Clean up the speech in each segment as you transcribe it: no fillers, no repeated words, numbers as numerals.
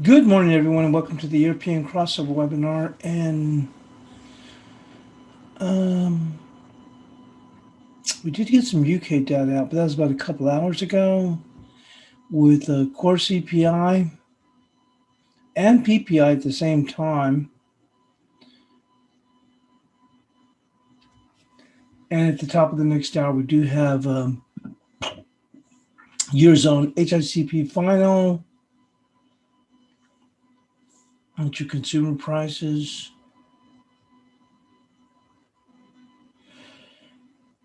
Good morning, everyone, and welcome to the European crossover webinar. And we did get some UK data out, but that was about a couple hours ago with core CPI and PPI at the same time. And at the top of the next hour, we do have Eurozone HICP final, your consumer prices.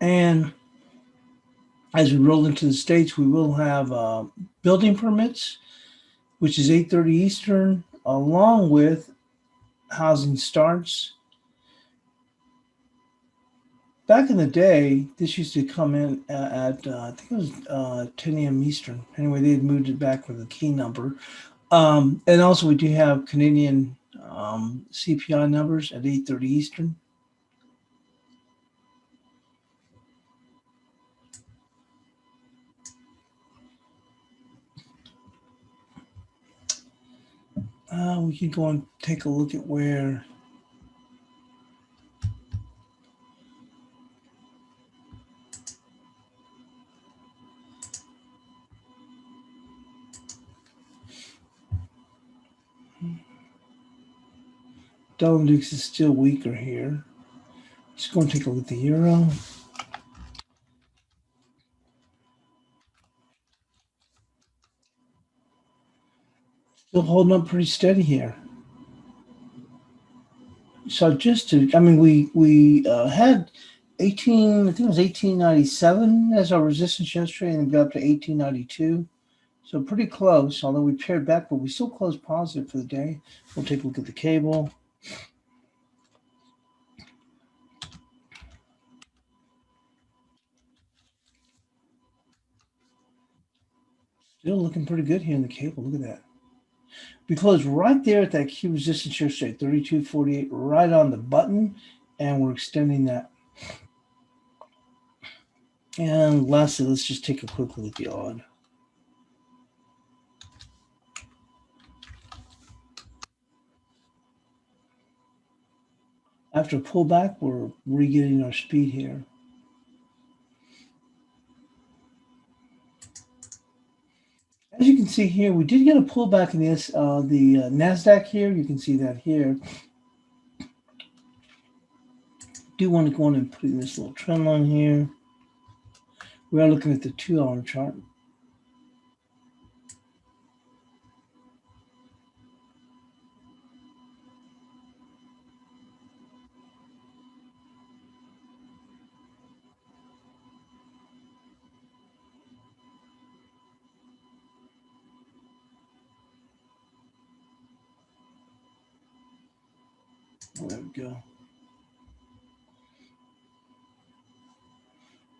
And as we roll into the States, we will have building permits, which is 8:30 Eastern, along with housing starts. Back in the day, this used to come in at I think it was 10 a.m. Eastern. Anyway, they had moved it back with a key number. And also, we do have Canadian CPI numbers at 8:30 Eastern. We can go and take a look at where dollar index is still weaker here. Just going to take a look at the euro. Still holding up pretty steady here. So just to, I mean, we had 18, I think it was 1897 as our resistance yesterday, and got up to 1892. So pretty close, although we paired back, but we still closed positive for the day. We'll take a look at the cable. Still looking pretty good here in the cable. Look at that. We closed right there at that key resistance yesterday, 32.48, right on the button, and we're extending that. And lastly, let's just take a quick look at the odd. After a pullback, we're re-getting our speed here. As you can see here, we did get a pullback in this the Nasdaq here. You can see that here. Do want to go on and put in this little trend line here. We are looking at the 2-hour chart. There we go.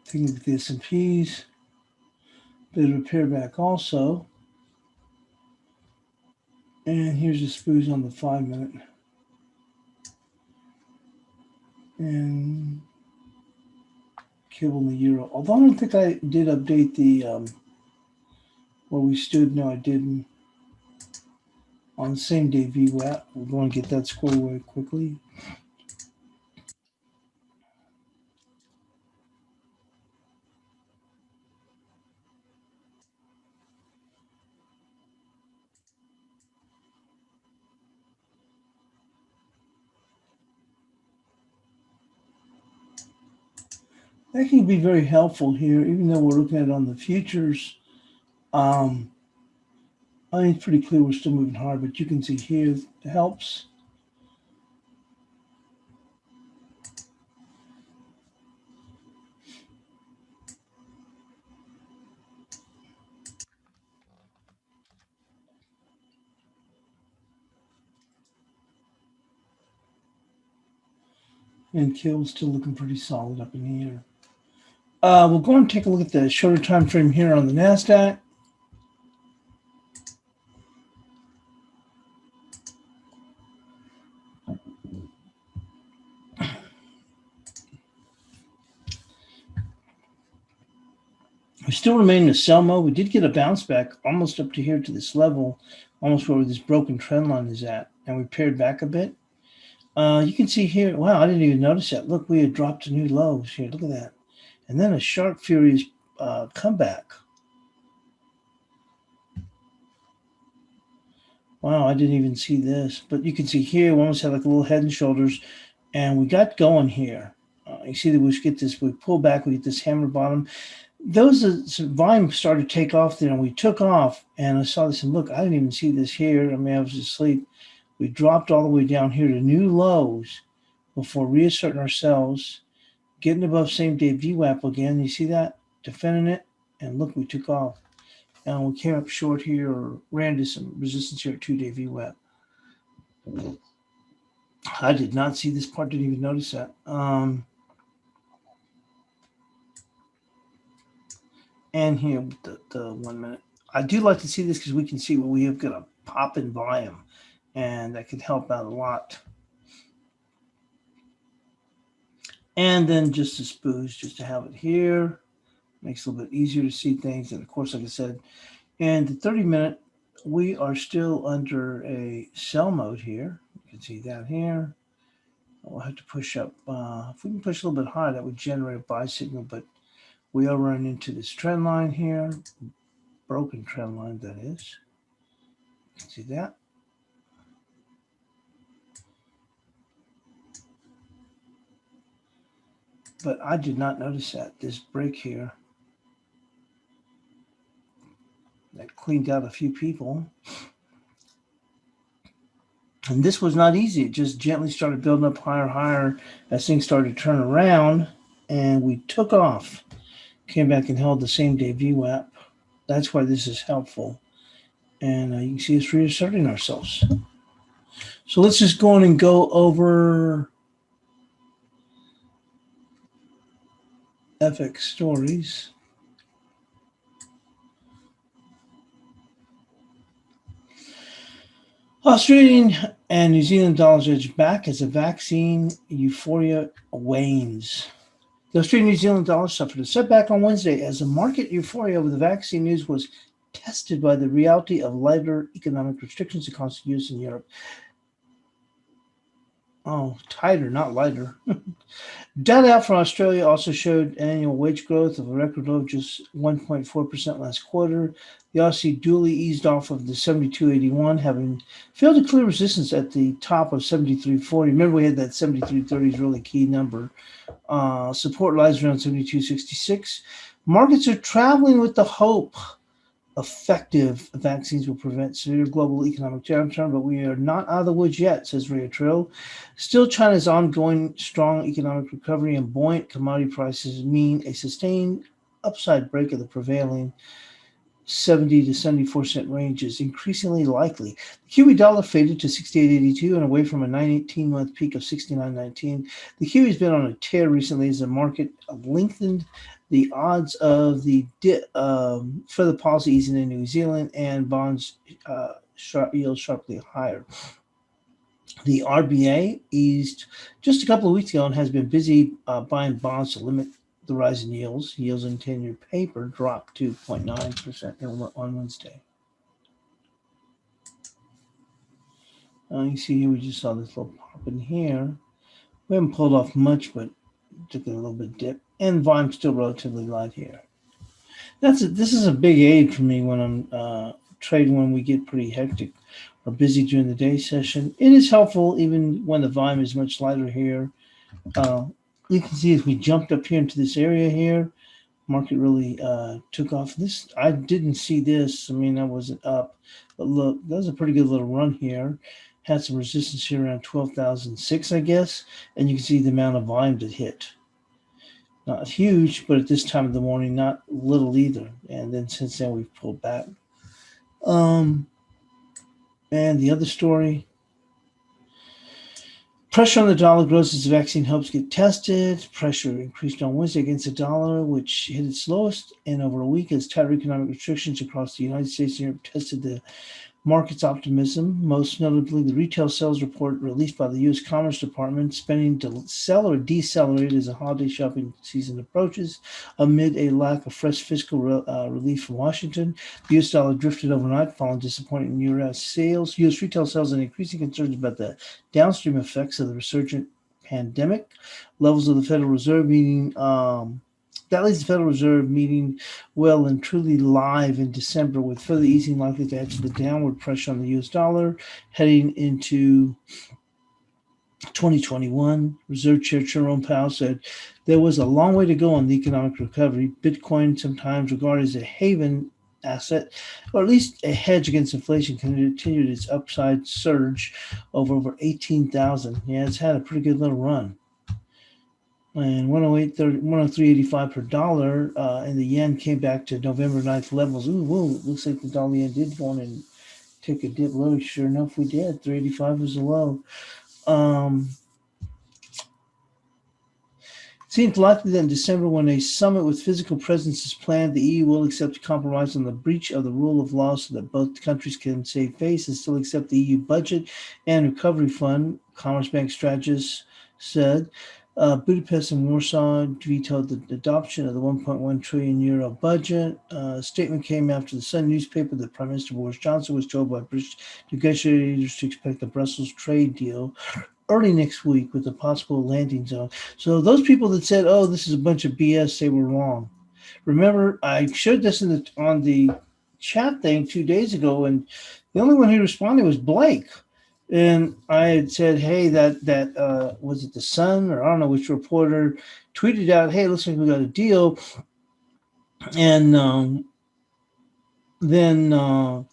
Taking a look at the S&Ps. Bit of a pair back also. And here's the spoos on the 5-minute. And cable in the euro. Although I don't think I did update the where we stood. No, I didn't. On the same day VWAP. We're going to get that squared away quickly. That can be very helpful here, even though we're looking at it on the futures. I think it's pretty clear we're still moving hard, but you can see here it helps. And Kill's still looking pretty solid up in here. We'll go and take a look at the shorter time frame here on the Nasdaq. We still remain in a sell mode. We did get a bounce back almost up to here to this level. almost where this broken trend line is at, and we paired back a bit. You can see here, wow, I didn't even notice that. Look, we had dropped to new lows here. Look at that. And then a sharp, furious comeback. Wow, I didn't even see this. But you can see here, we almost had like a little head and shoulders, and we got going here. You see that we pull back, we get this hammer bottom. Volume started to take off there, and we took off, and I saw this, and look, I didn't even see this here. I mean, I was asleep. We dropped all the way down here to new lows before reasserting ourselves, getting above same day VWAP again. You see that? Defending it, and look, we took off. And we came up short here, or ran to some resistance here at 2-day VWAP. I did not see this part, didn't even notice that. And here, the 1 minute. I do like to see this because we can see what we have got a pop in volume, and that can help out a lot. And then just this boost, just to have it here, makes it a little bit easier to see things. And of course, like I said, and the 30-minute, we are still under a sell mode here. You can see that here. We'll have to push up. If we can push a little bit higher, that would generate a buy signal, but we are running into this trend line here. Broken trend line, that is. You can see that. But I did not notice that, this break here. That cleaned out a few people. And this was not easy. It just gently started building up higher as things started to turn around. And we took off. Came back and held the same day VWAP. That's why this is helpful. And you can see us reasserting ourselves. So let's just go on and go over FX stories. Australian and New Zealand dollars edge back as the vaccine euphoria wanes. The Australian New Zealand dollar suffered a setback on Wednesday as the market euphoria over the vaccine news was tested by the reality of lighter economic restrictions across the US and Europe. Oh, tighter, not lighter. Data out from Australia also showed annual wage growth of a record low of just 1.4% last quarter. The Aussie duly eased off of the 72.81, having failed to clear resistance at the top of 73.40. Remember, we had that 73.30 is really key number. Support lies around 72.66. Markets are traveling with the hope effective vaccines will prevent severe global economic downturn, but we are not out of the woods yet, says Ria Trill. Still, China's ongoing strong economic recovery and buoyant commodity prices mean a sustained upside break of the prevailing 70 to 74 cent range is increasingly likely. The Kiwi dollar faded to 68.82 and away from a 18-month peak of 69.19. The Kiwi's been on a tear recently as the market lengthened the odds of the further policy easing in New Zealand and bonds yield sharply higher. The RBA eased just a couple of weeks ago and has been busy buying bonds to limit the rise in yields. Yields in 10-year paper dropped to 0.9% on Wednesday. You see here, we just saw this little pop in here. We haven't pulled off much, but took a little bit dip. And volume's still relatively light here. This is a big aid for me when I'm trading when we get pretty hectic or busy during the day session. It is helpful even when the volume is much lighter here. You can see as we jumped up here into this area here, market really took off. This I didn't see this. I mean, I wasn't up, but look, that was a pretty good little run here. Had some resistance here around 12,006, I guess, and you can see the amount of volume that hit. Not huge, but at this time of the morning, not little either. And then since then, we've pulled back. And the other story, pressure on the dollar grows as the vaccine hopes get tested. Pressure increased on Wednesday against the dollar, which hit its lowest in over a week as tighter economic restrictions across the United States and Europe tested the market's optimism, most notably the retail sales report released by the U.S. Commerce Department. Spending to sell or decelerate as the holiday shopping season approaches amid a lack of fresh fiscal relief from Washington. The U.S. dollar drifted overnight following disappointing U.S. sales, U.S. retail sales, and increasing concerns about the downstream effects of the resurgent pandemic. Levels of the Federal Reserve meeting. That leaves the Federal Reserve meeting well and truly live in December, with further easing likely to add to the downward pressure on the U.S. dollar heading into 2021. Reserve Chair Jerome Powell said there was a long way to go on the economic recovery. Bitcoin, sometimes regarded as a haven asset, or at least a hedge against inflation, continued its upside surge over 18,000. Yeah, it's had a pretty good little run. And 103.85 per dollar, and the yen came back to November 9th levels. Ooh, whoa, looks like the dollar yen did go on and take a dip low. Sure enough, we did. 385 was the low. It seems likely that in December, when a summit with physical presence is planned, the EU will accept a compromise on the breach of the rule of law so that both countries can save face and still accept the EU budget and recovery fund, Commerzbank strategists said. Budapest and Warsaw vetoed the adoption of the 1.1 trillion euro budget. A statement came after the Sun newspaper that Prime Minister Boris Johnson was told by British negotiators to expect the Brussels trade deal early next week with a possible landing zone. So those people that said, "Oh, this is a bunch of BS," they were wrong. Remember, I showed this on the chat thing 2 days ago, and the only one who responded was Blake. And I had said, hey, that was it the Sun, or I don't know which reporter tweeted out, hey, it looks like we got a deal. And then the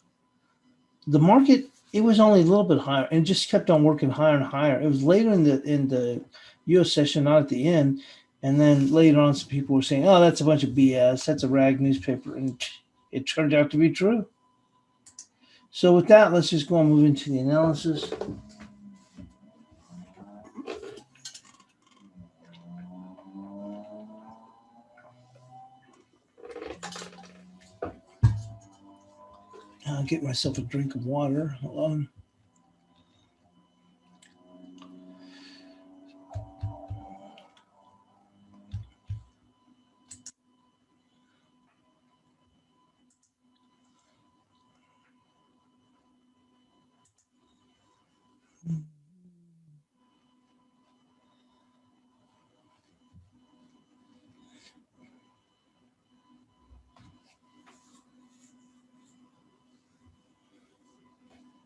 market, it was only a little bit higher and just kept on working higher and higher. It was later in the U.S. session, not at the end. And then later on, some people were saying, oh, that's a bunch of BS. That's a rag newspaper. And it turned out to be true. So with that, let's just go and move into the analysis. I'll get myself a drink of water. Hold on.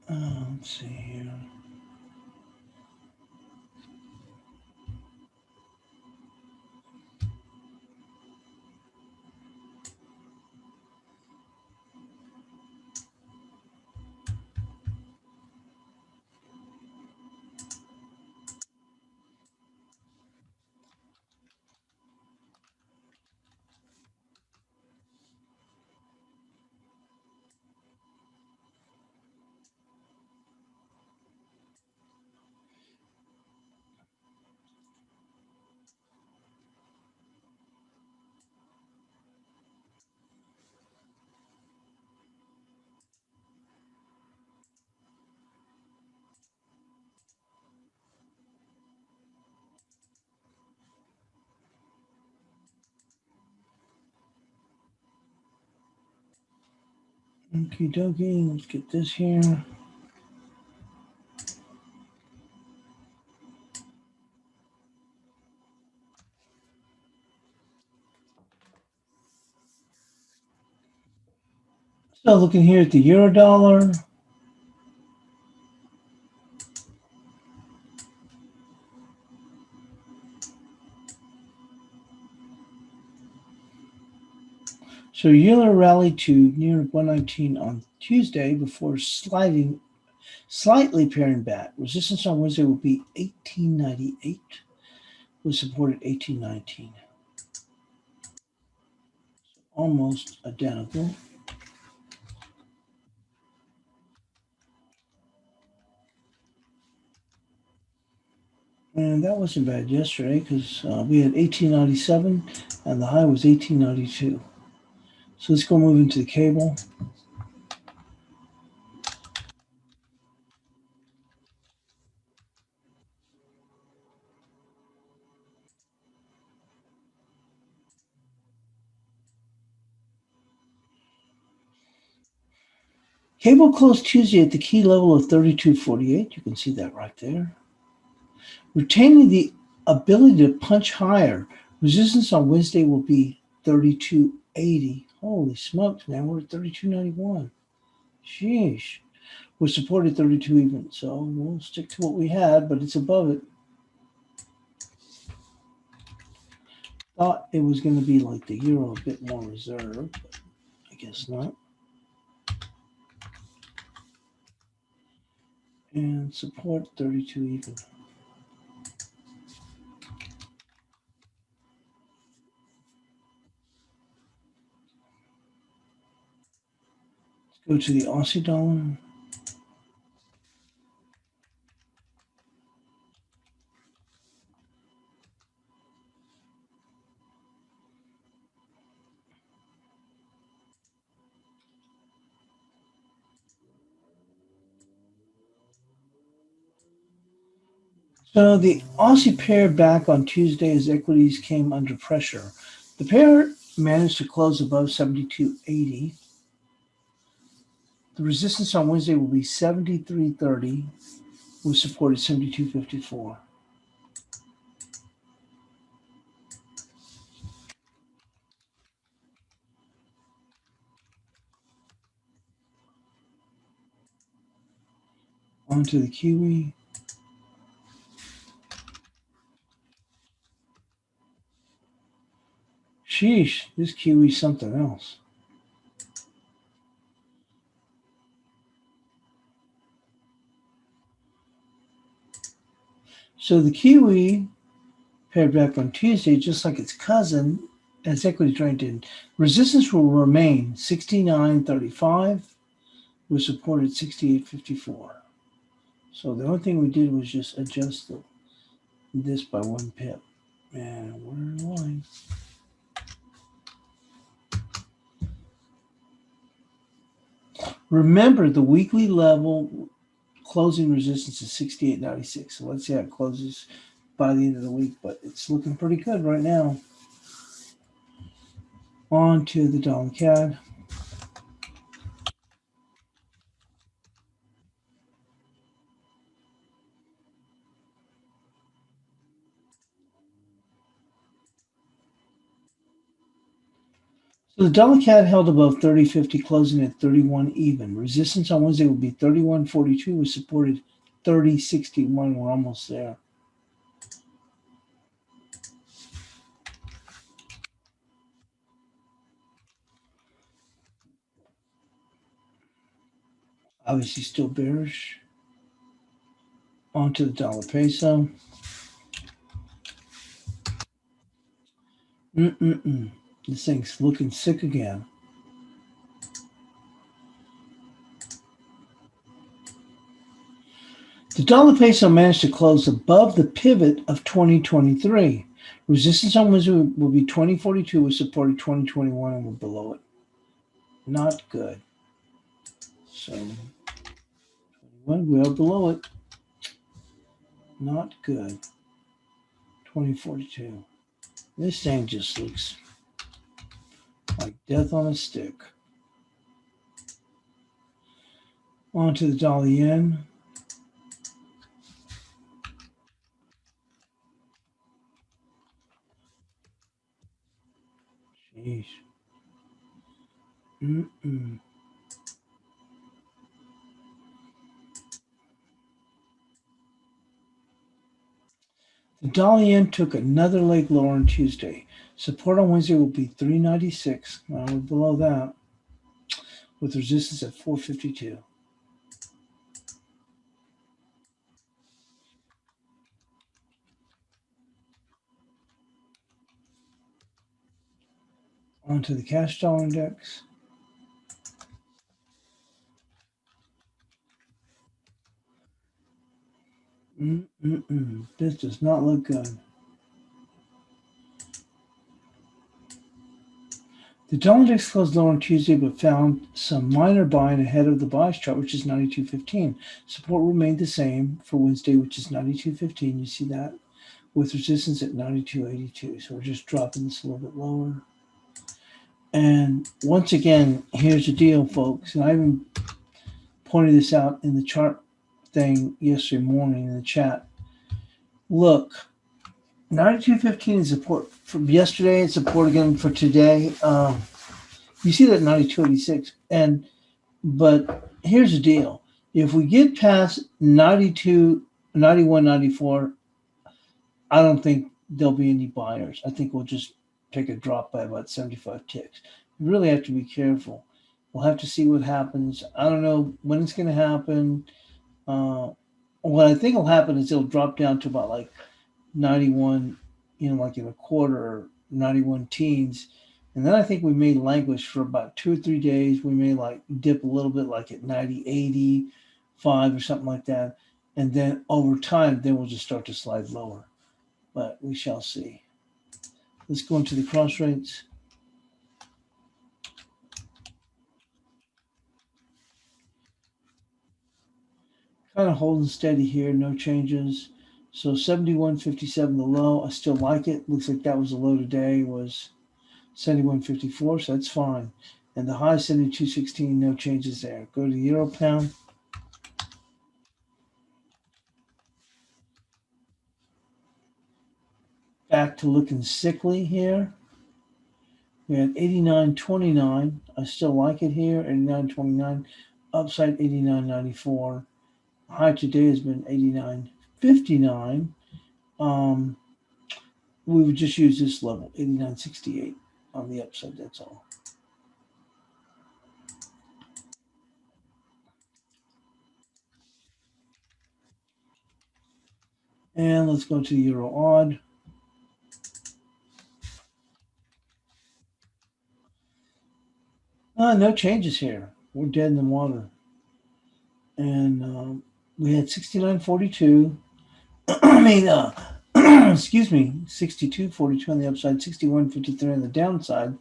Let's see here. Okie dokie, let's get this here. So looking here at the euro dollar. So euro rallied to near 119 on Tuesday before slightly paring back. Resistance on Wednesday will be 1898, with support at 1819. Almost identical. And that wasn't bad yesterday because we had 1897 and the high was 1892. So let's go move into the cable. Cable closed Tuesday at the key level of 32.48. You can see that right there. Retaining the ability to punch higher. Resistance on Wednesday will be 32.80. Holy smokes, man. We're at 32.91. Sheesh. We're supported 32 even. So we'll stick to what we had, but it's above it. Thought it was going to be like the euro, a bit more reserved, but I guess not. And support 32 even. Let's go to the Aussie dollar. So the Aussie pair back on Tuesday as equities came under pressure. The pair managed to close above 72.80. The resistance on Wednesday will be 73.30, with support at 72.54. On to the Kiwi. Sheesh, this Kiwi's something else. So the Kiwi paired back on Tuesday, just like its cousin, as equity trade did. Resistance will remain 69.35, with support at 68.54. So the only thing we did was just adjust this by 1 pip. And we're in line. Remember, the weekly level closing resistance is 68.96. So let's see how it closes by the end of the week. But it's looking pretty good right now. On to the dollar CAD. So the dollar CAD held above 30.50, closing at 31 even. Resistance on Wednesday will be 31.42, was supported 30.61. We're almost there. Obviously still bearish. On to the dollar peso. This thing's looking sick again. The dollar peso managed to close above the pivot of 2023. Resistance on Wednesday will be 2042, with support at 2021, and we're below it. Not good. So 21, we are below it. Not good. 2042. This thing just looks like death on a stick. On to the dollar yen. Jeez. The dollar yen took another leg lower on Tuesday. Support on Wednesday will be 396. Now we're below that, with resistance at 452. On to the cash dollar index. This does not look good. The dollar index closed lower on Tuesday, but found some minor buying ahead of the bias chart, which is 92.15. Support remained the same for Wednesday, which is 92.15. You see that, with resistance at 92.82. So we're just dropping this a little bit lower. And once again, here's the deal, folks. And pointed this out in the chart thing yesterday morning in the chat. Look, 92.15 is support from yesterday and support again for today. You see that 92.86, but here's the deal: if we get past 92, 91, 94, I don't think there'll be any buyers. I think we'll just take a drop by about 75 ticks. We really have to be careful. We'll have to see what happens. I don't know when it's going to happen. What I think will happen is it'll drop down to about like 91, like in a quarter or 91 teens. And then I think we may languish for about 2 or 3 days. We may like dip a little bit like at 90, 85 or something like that. And then over time, then we'll just start to slide lower. But we shall see. Let's go into the cross rates. Kind of holding steady here, no changes. So 71.57 the low. I still like it. Looks like that was the low today, was 71.54, so that's fine. And the high 72.16, no changes there. Go to the euro pound. Back to looking sickly here. We had 89.29. I still like it here. 89.29. Upside 89.94. High today has been 89.59. We would just use this level, 89.68 on the upside, that's all. And let's go to the euro odd. No changes here. We're dead in the water. And we had 69.42. I mean, excuse me, 62.42 on the upside, 61.53 on the downside.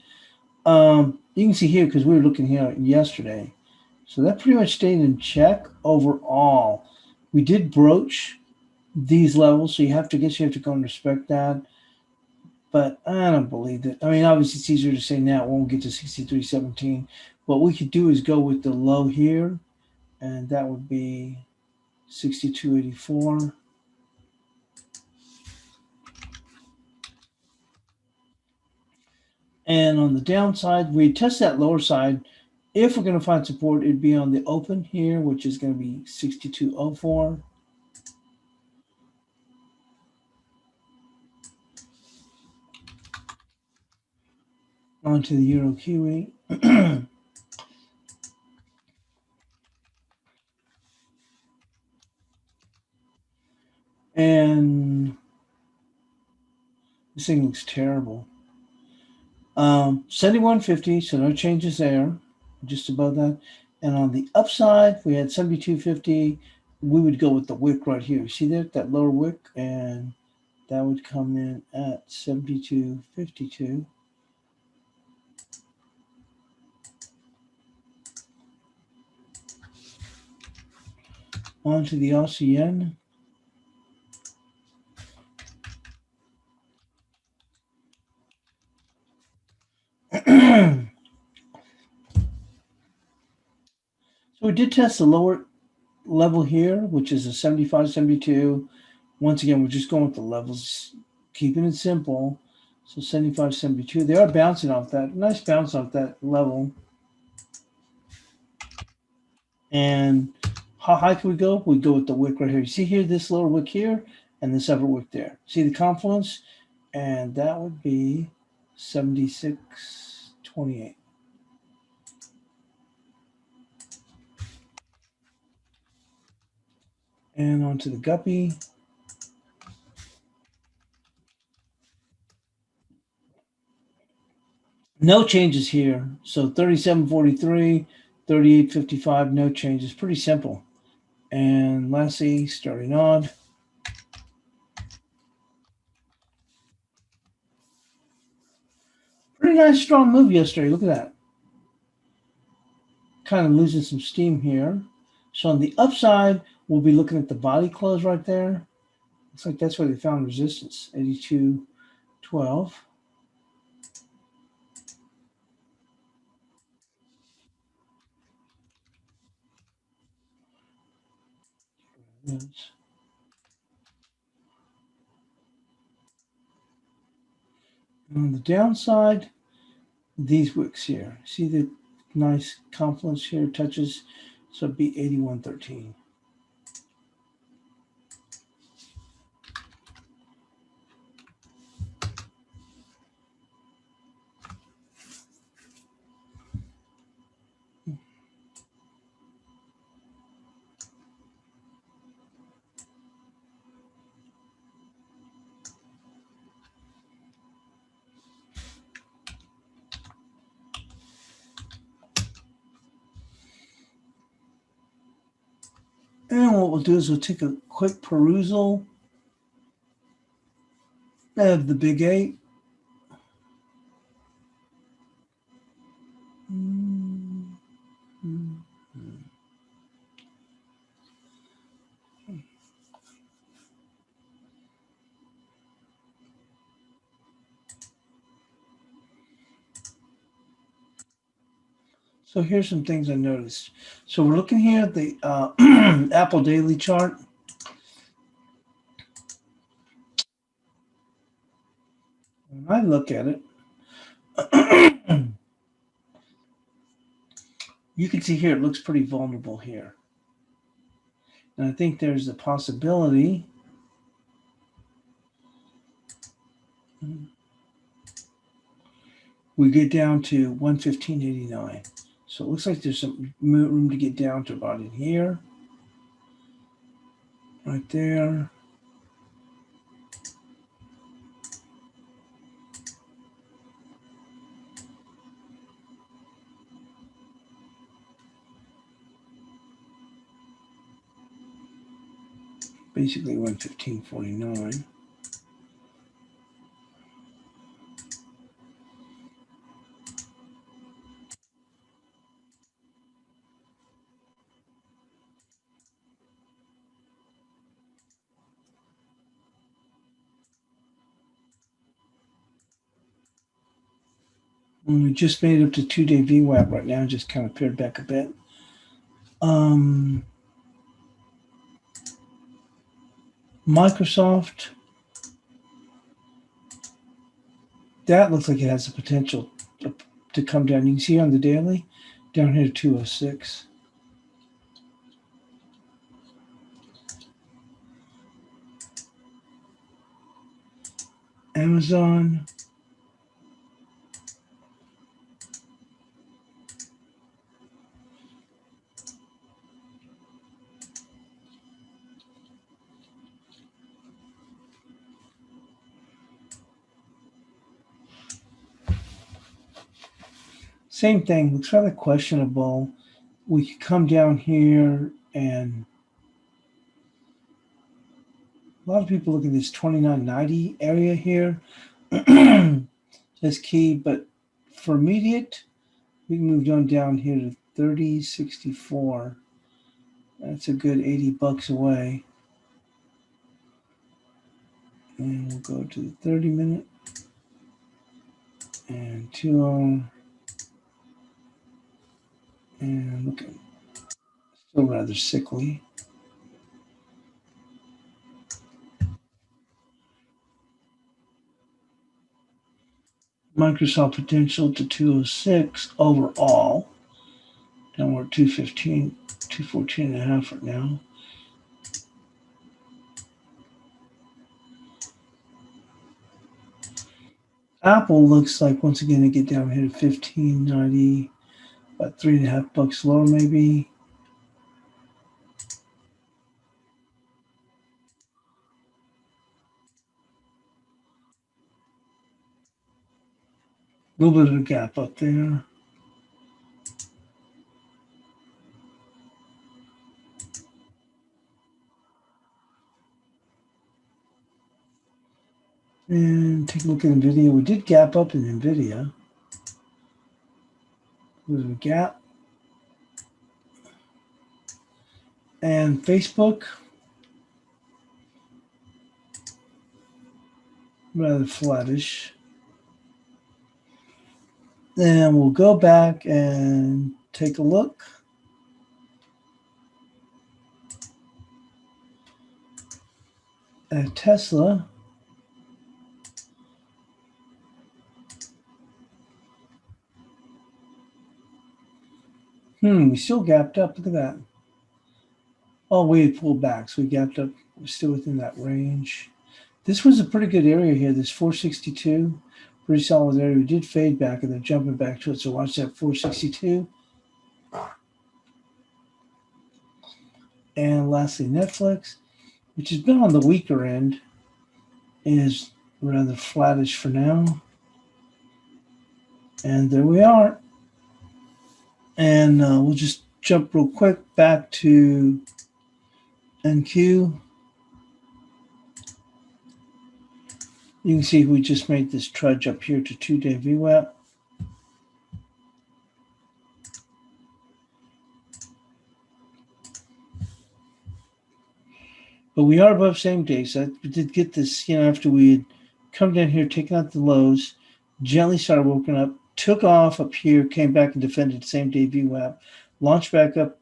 You can see here, because we were looking here yesterday. So that pretty much stayed in check overall. We did broach these levels, so you have to go and respect that. But I don't believe that. I mean, obviously it's easier to say now it won't get to 63.17. What we could do is go with the low here, and that would be 62.84. And on the downside, we test that lower side. If we're going to find support, it'd be on the open here, which is going to be 62.04. Onto the Euro Kiwi. And this thing looks terrible. 71.50, so no changes there, just above that. And on the upside, we had 72.50. We would go with the wick right here. See that lower wick? And that would come in at 72.52. Onto the Aussie yen. So we did test the lower level here, which is a 75.72. Once again, we're just going with the levels, keeping it simple. So 75.72. They are bouncing off that. Nice bounce off that level. And how high can we go? We go with the wick right here. You see here, this lower wick here, and this upper wick there. See the confluence? And that would be 76.28. And onto the guppy. No changes here. So 37.43, 38.55, no changes. Pretty simple. And lastly, starting odd. Pretty nice strong move yesterday. Look at that. Kind of losing some steam here. So on the upside, we'll be looking at the body close right there. Looks like that's where they found resistance, 82.12. Yes. On the downside, these wicks here. See the nice confluence here, touches, so it'd be 81.13. And what we'll do is we'll take a quick perusal of the Big Eight. So here's some things I noticed. So we're looking here at the Apple daily chart. When I look at it, you can see here it looks pretty vulnerable here. And I think there's a possibility we get down to 115.89. So it looks like there's some room to get down to about in here. Right there. Basically 115.49. And we just made it up to 2-day VWAP right now, just kind of pared back a bit. Microsoft, that looks like it has the potential to come down. You can see on the daily, down here to 206. Amazon, same thing, looks rather questionable. We could come down here, and a lot of people look at this 29.90 area here. That's key, but for immediate, we can move on down here to 30.64. That's a good $80 away. And we'll go to the 30-minute and 2-hour. And looking still rather sickly. Microsoft potential to 206 overall. Now we're at 215, 214.5 right now. Apple looks like once again to get down here to 15.90, about $3.50 lower maybe. A little bit of a gap up there. And take a look at NVIDIA. We did gap up in NVIDIA. There's a gap. And Facebook, rather flattish. And we'll go back and take a look. Tesla. We still gapped up. Look at that. Oh, we had pulled back, so we gapped up. We're still within that range. This was a pretty good area here. This 462, pretty solid area. We did fade back, and they're jumping back to it. So watch that 462. And lastly, Netflix, which has been on the weaker end, is rather flattish for now. And there we are. And we'll just jump real quick back to NQ. You can see we just made this trudge up here to 2-day VWAP. But we are above same day. So we did get this, after we had come down here, taken out the lows, gently started working up, took off up here, came back and defended same day VWAP, launched back up,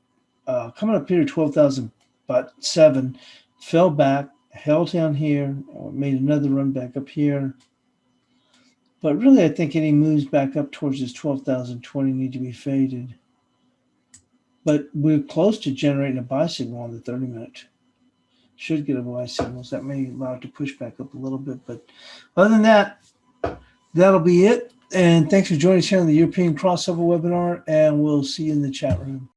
coming up here to 12,007, fell back, held down here, made another run back up here. But really, I think any moves back up towards this 12,020 need to be faded. But we're close to generating a buy signal on the 30-minute. Should get a buy signals. That may allow it to push back up a little bit. But other than that, that'll be it. And thanks for joining us here on the European Crossover webinar. And we'll see you in the chat room.